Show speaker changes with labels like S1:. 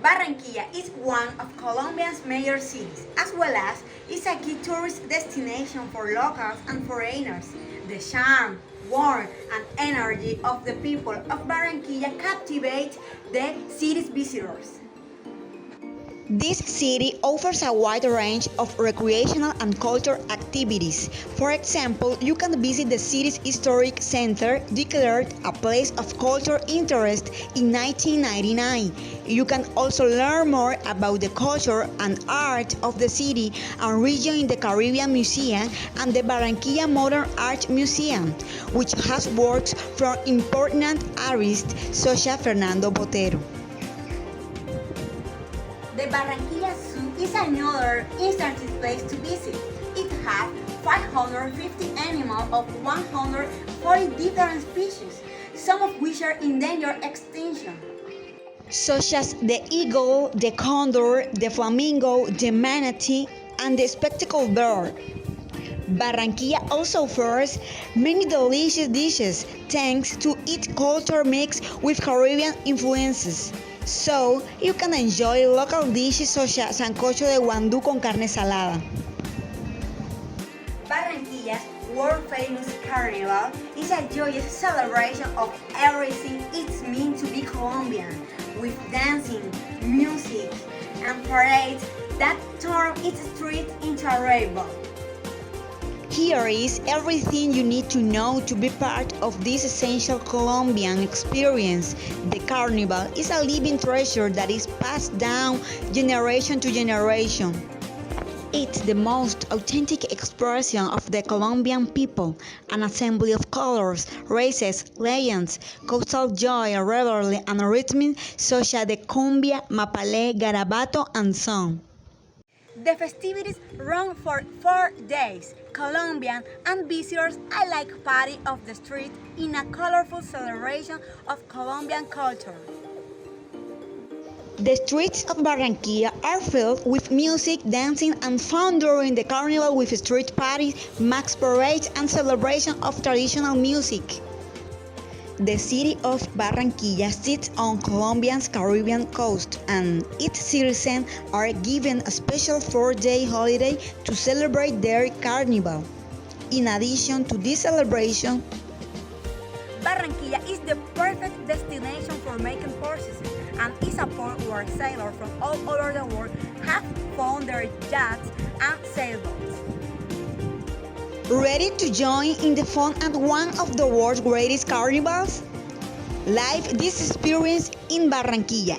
S1: Barranquilla is one of Colombia's major cities, as well as is a key tourist destination for locals and foreigners. The charm, warmth, and energy of the people of Barranquilla captivate the city's visitors.
S2: This city offers a wide range of recreational and cultural activities. For example, you can visit the city's historic center, declared a place of cultural interest in 1999. You can also learn more about the culture and art of the city and region in the Caribbean Museum and the Barranquilla Modern Art Museum, which has works from important artists such as Fernando Botero.
S1: The Barranquilla Zoo is another interesting place to visit. It has 550 animals of 140 different species, some of which are in danger of extinction,
S2: such as the eagle, the condor, the flamingo, the manatee, and the spectacled bird. Barranquilla also offers many delicious dishes thanks to its culture mix with Caribbean influences. So, you can enjoy local dishes such as sancocho de guandú con carne salada.
S1: Barranquilla's world-famous carnival is a joyous celebration of everything it means to be Colombian, with dancing, music, and parades that turn its streets into a rainbow.
S2: Here is everything you need to know to be part of this essential Colombian experience. The carnival is a living treasure that is passed down generation to generation. It's the most authentic expression of the Colombian people, an assembly of colors, races, legends, coastal joy, revelry, and rhythm such as the cumbia, mapalé, garabato, and song.
S1: The festivities run for 4 days. Colombians and visitors alike party off the street in a colorful celebration of Colombian culture.
S2: The streets of Barranquilla are filled with music, dancing, and fun during the carnival with street parties, max parades, and celebration of traditional music. The city of Barranquilla sits on Colombia's Caribbean coast, and its citizens are given a special 4-day holiday to celebrate their carnival. In addition to this celebration,
S1: Barranquilla is the perfect destination for making purchases and is a port where sailors from all over the world have found their yachts and sailboats.
S2: ready to join in the fun at one of the world's greatest carnivals? Live this experience in Barranquilla.